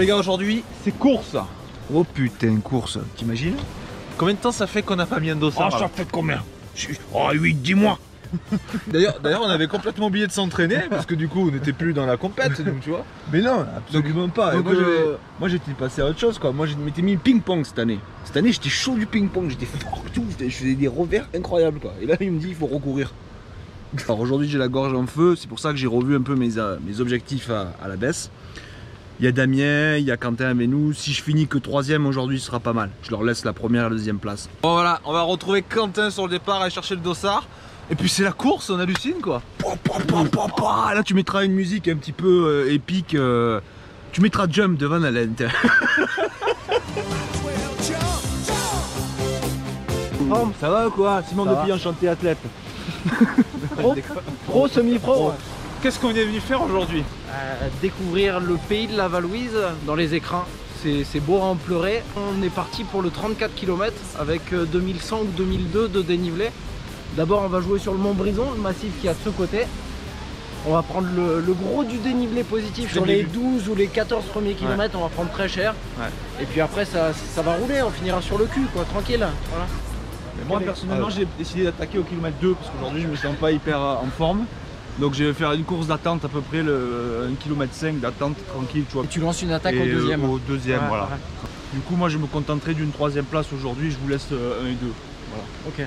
les gars, aujourd'hui c'est course. Oh putain, course, t'imagines? Combien de temps ça fait qu'on n'a pas mis un dossard? Oh, ça fait combien? Oh 8, dis-moi. D'ailleurs on avait complètement oublié de s'entraîner parce que du coup on n'était plus dans la compète, donc tu vois. Mais non, absolument pas. donc, moi j'étais passé à autre chose quoi. Moi je m'étais mis ping-pong cette année. Cette année j'étais chaud du ping-pong, j'étais fort tout, je faisais des revers incroyables quoi. Et là il me dit il faut recourir. Alors aujourd'hui j'ai la gorge en feu, c'est pour ça que j'ai revu un peu mes objectifs à la baisse. Il y a Damien, il y a Quentin avec nous. Si je finis que 3ème aujourd'hui, ce sera pas mal. Je leur laisse la première et la 2ème place. Bon voilà, on va retrouver Quentin sur le départ, aller chercher le dossard. Et puis c'est la course, on hallucine quoi. Là tu mettras une musique un petit peu épique. Tu mettras Jump de Van Halen. Oh, ça va ou quoi? Simon Depuis, enchanté athlète. Pro, semi-pro. Qu'est-ce qu'on est venu faire aujourd'hui? Découvrir le pays de la Valouise dans les écrins. C'est beau à en pleurer. On est parti pour le 34 km avec 2100 ou 2002 de dénivelé. D'abord on va jouer sur le Mont Brison, le massif qui est à ce côté. On va prendre le gros du dénivelé positif sur les 12 ou les 14 premiers kilomètres, on va prendre très cher. Et puis après ça va rouler, on finira sur le cul quoi, tranquille. Voilà. Mais moi personnellement j'ai décidé d'attaquer au kilomètre 2 parce qu'aujourd'hui je me sens pas hyper en forme. Donc je vais faire une course d'attente à peu près 1,5 km d'attente tranquille tu vois. Et tu lances une attaque au deuxième. Au deuxième voilà. Du coup moi je me contenterai d'une 3ème place aujourd'hui, je vous laisse 1 et 2. Voilà. Ok.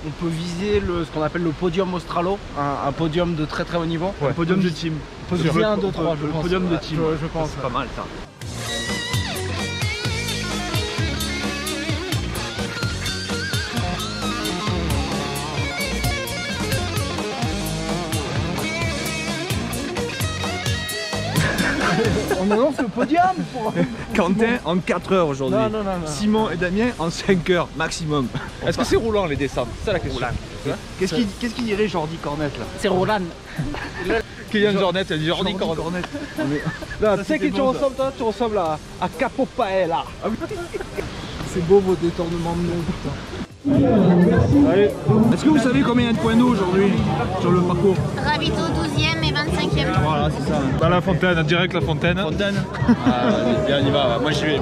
On peut viser ce qu'on appelle le podium Australo, un podium de très très haut niveau. Ouais, podium de team. On peut viser 1, 2, 3 je pense. Podium de team. Je pense. C'est pas mal ça. On annonce le podium pour... Quentin en 4 heures aujourd'hui. Non. Simon et Damien en 5 heures maximum. Est-ce que c'est roulant les descentes? C'est ça la question. Qu'est-ce qu'il dirait Jordi Cornette là? C'est Roland. Kylian Jornet, elle dit Jordi Cornet. Tu sais qui tu ressembles toi? Tu ressembles à Capo Paella. C'est beau vos détournements de nom putain. Est-ce que vous savez combien il y a de points d'eau aujourd'hui sur le parcours? Ravito 12e et 25e. Voilà, c'est ça. Dans la fontaine, direct la fontaine. Fontaine. On y va, moi j'y vais.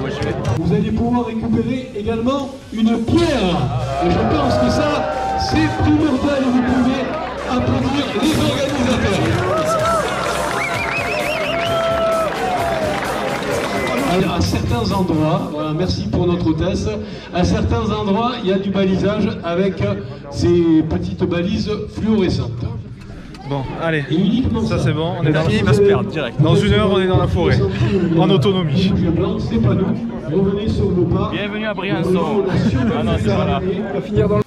Vous allez pouvoir récupérer également une pierre. Et je pense que ça, c'est primordial et vous pouvez applaudir les organisateurs. Alors, à certains endroits, voilà, merci pour notre hôtesse, à certains endroits, il y a du balisage avec ces petites balises fluorescentes. Bon, allez, Et uniquement ça c'est bon, on est dans Il va se perdre direct. Dans 1 heure, on est dans la forêt, en autonomie. C'est pas nous, revenez sur vos pas. Bienvenue à Briançon. Ah non, c'est pas là. On va finir dans le...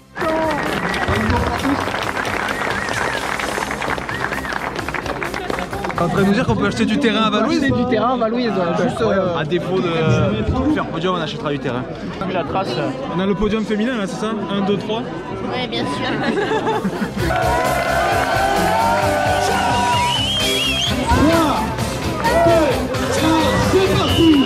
T'es en train de nous dire qu'on peut acheter du terrain à Valouise? Du terrain à Valouise, juste À défaut de faire podium, on achètera du terrain. la trace. On a le podium féminin là, c'est ça? 1, 2, 3. Oui, bien sûr. C'est parti!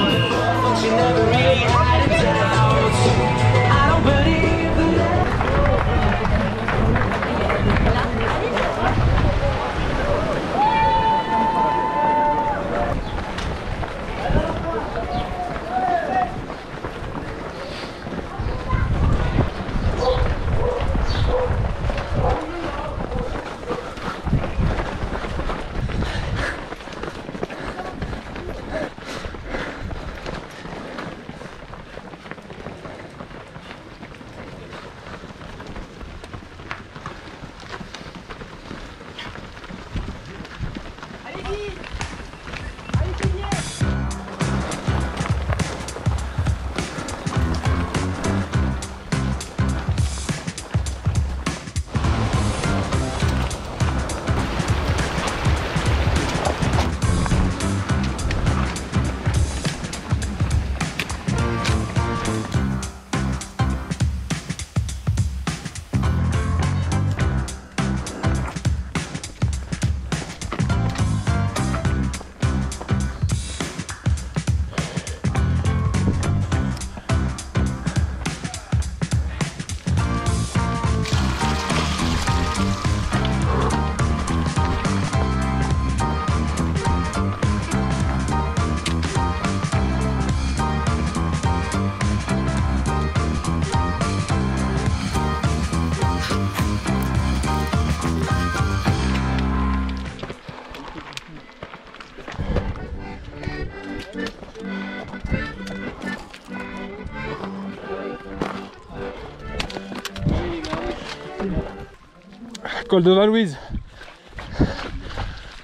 Col de Val-Louise.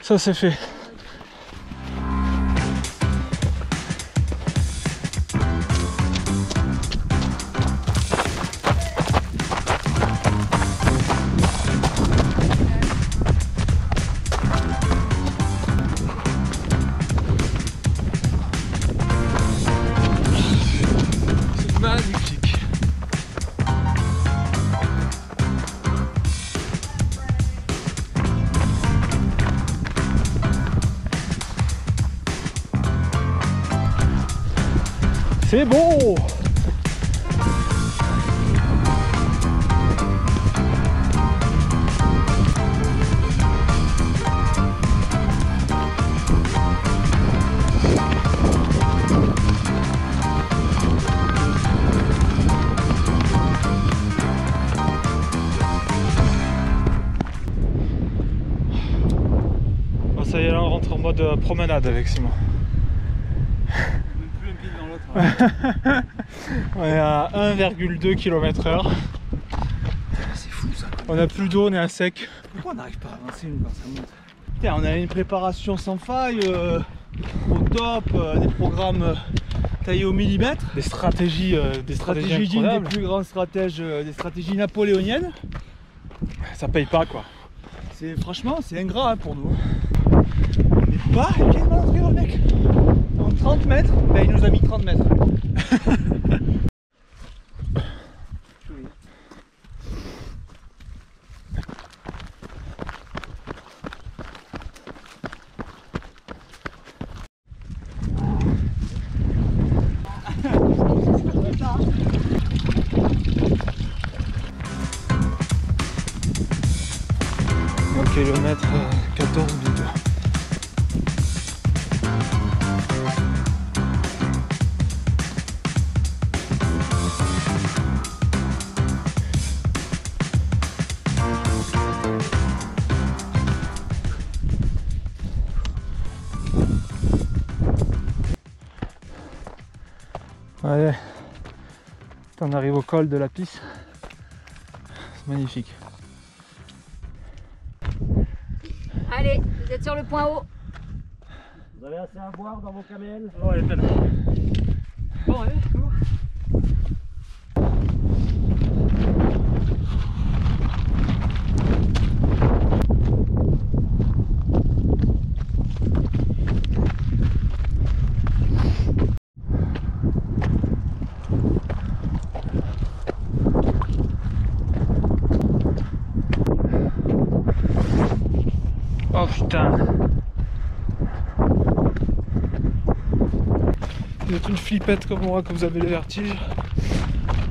Ça c'est fait. C'est magnifique. C'est bon. Bon, ça y est, là on rentre en mode promenade avec Simon. On est à 1,2 km/h. C'est fou ça. On a plus d'eau, on est à sec. Pourquoi on n'arrive pas à avancer nous quand ça monte? Putain, on a une préparation sans faille, au top, des programmes taillés au millimètre. Des stratégies Stratégie dignes des incroyables. plus grands stratèges, des stratégies napoléoniennes. Ça paye pas quoi. Franchement, c'est ingrat hein, pour nous. On n'est pas quasiment entré dans le mec. En 30 mètres, ben, il nous a mis 30 mètres. Kilomètre 14 bientôt. Allez, on arrive au col de la piste. C'est magnifique. Allez, vous êtes sur le point haut. Vous avez assez à boire dans vos camels? Oh, elle est belle. Bon, allez, go. Oh putain. Vous êtes une flippette comme moi que vous avez le vertige.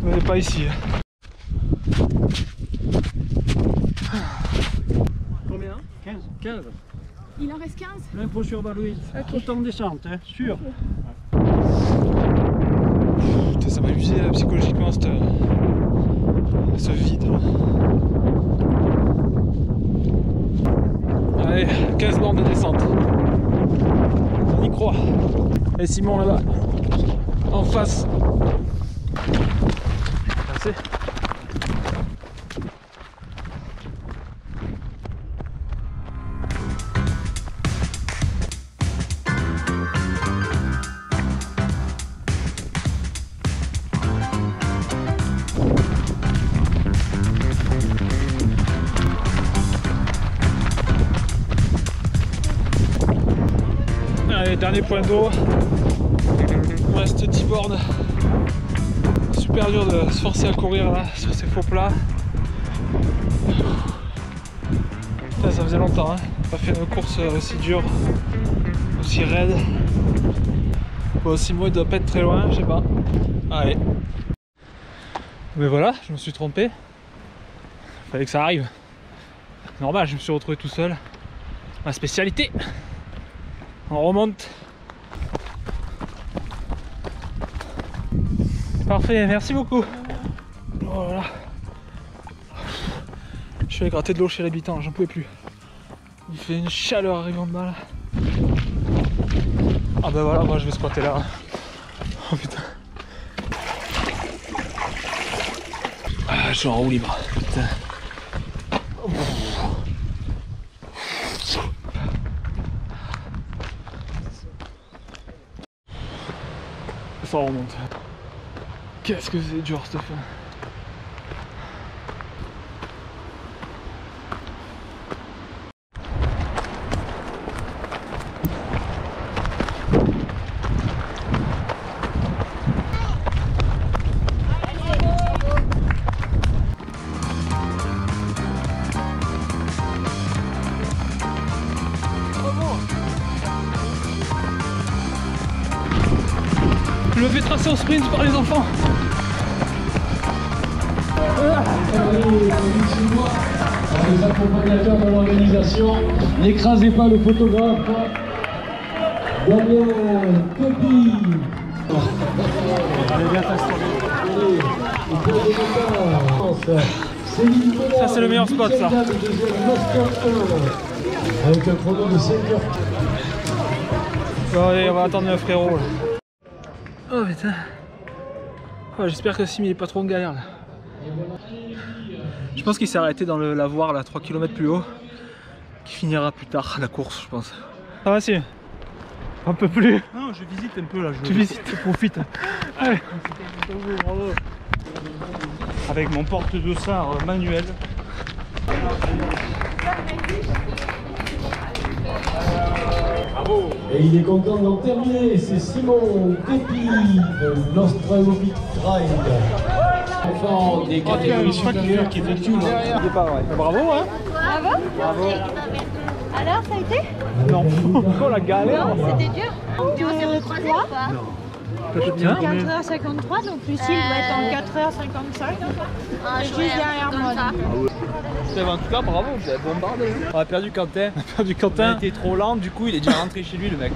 Vous n'êtes pas ici. Combien? 15. Il en reste 15. L'info sur Val-Louise. Autant de descente, hein, sûr. Putain, ça m'a usé psychologiquement ce vide là. Allez, 15 bornes de descente. On y croit. Et Simon là-bas, en face. Passez. Allez, dernier point d'eau. Il me reste 10 bornes. Super dur de se forcer à courir là sur ces faux plats. Putain, ça faisait longtemps, hein. Pas fait une course aussi dure, aussi raide. Bon, Simon il doit pas être très loin, je sais pas. Allez. Mais voilà, je me suis trompé. Fallait que ça arrive. Normal, je me suis retrouvé tout seul. Ma spécialité. On remonte. Parfait, merci beaucoup. Oh là là. Je suis allé gratter de l'eau chez l'habitant, j'en pouvais plus. Il fait une chaleur arrivant de bas là. Ah bah voilà, moi je vais squatter là. Oh putain. Ah, je suis en roue libre. Putain. Ça remonte. Qu'est-ce que c'est dur cette fin. Je me fais tracer au sprint par les enfants. Les accompagnateurs de l'organisation, n'écrasez pas le photographe. Damien Kopi. Ça c'est le meilleur spot ça. Avec un chrono de 5h. Bon, allez, on va attendre le frérot là. Oh putain. Oh, j'espère que Sim il est pas trop en galère là. Je pense qu'il s'est arrêté dans le lavoir là 3 km plus haut. Qui finira plus tard la course je pense. Ça va Sim? Un peu plus. Non, je visite un peu là. Tu visites, tu profites. Allez. Avec mon porte-dossard manuel. Et il est content d'en terminer, c'est Simon Képi de l'Australopic Ride. Enfant des catégories supérieures qui effectue le... Bravo hein. Bravo. Alors, ça a été? Non. Oh la galère. Non, c'était dur. Tu as fait recroiser ou pas? Tiens. 4h53, donc Lucille doit être en 4h55. Ah, Juste derrière moi. En tout cas, bravo, vous avez bombardé. On a perdu Quentin. On a perdu Il Quentin. était trop lent, du coup, il est déjà rentré chez lui, le mec.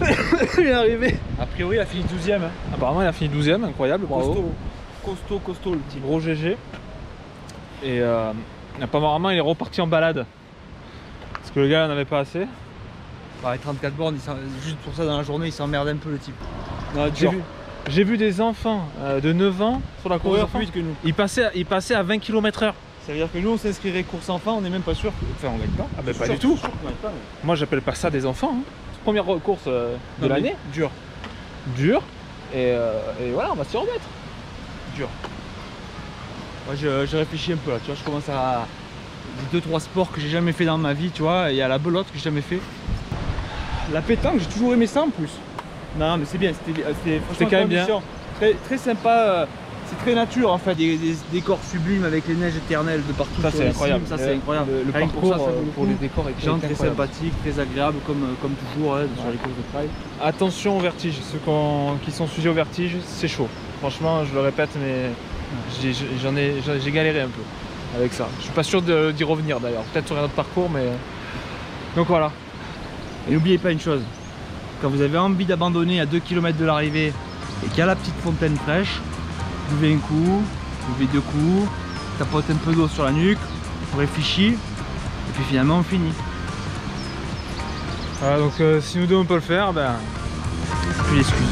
Il est arrivé. A priori, il a fini 12ème. Hein. Apparemment il a fini 12ème, incroyable, bravo. Costaud, le petit. Gros GG. Et apparemment il est reparti en balade. Parce que le gars n'en avait pas assez. Ouais, 34 bornes, juste pour ça dans la journée, il s'emmerde un peu le type. Non, J'ai vu des enfants de 9 ans sur la course courir d'enfants. plus vite que nous. Ils passaient à 20 km/h. Ça veut dire que nous, on s'inscrirait course enfant, on n'est même pas sûr. Enfin, on gagne pas. Ah ben pas du tout. Moi j'appelle pas ça des enfants. Hein. Première course de l'année. Dur. Dur. Et voilà, on va s'y remettre. Dur. Moi, je réfléchis un peu là, tu vois, je commence à... Des 2-3 sports que j'ai jamais fait dans ma vie, tu vois, il y a la belote que j'ai jamais fait. La pétanque, j'ai toujours aimé ça en plus. Non, mais c'est bien, c'était quand même bien. Très, très sympa, c'est très nature en fait, des décors sublimes avec les neiges éternelles de partout. Ça c'est incroyable. Ça c'est incroyable. Le Rien que parcours ça vaut le pour coup. les décors est Gens très incroyable. sympathiques, très agréables comme toujours hein, sur les courses de trail. Attention au vertige, ceux qui sont sujets au vertige, c'est chaud. Franchement, je le répète, mais j'ai galéré un peu avec ça. Je suis pas sûr d'y revenir d'ailleurs, peut-être sur un autre parcours, mais... Donc voilà. Et n'oubliez pas une chose, quand vous avez envie d'abandonner à 2 km de l'arrivée et qu'il y a la petite fontaine fraîche, buvez un coup, buvez 2 coups, tapote un peu d'eau sur la nuque, on réfléchit, et puis finalement on finit. Voilà, donc si nous deux on peut le faire, ben... Plus d'excuses.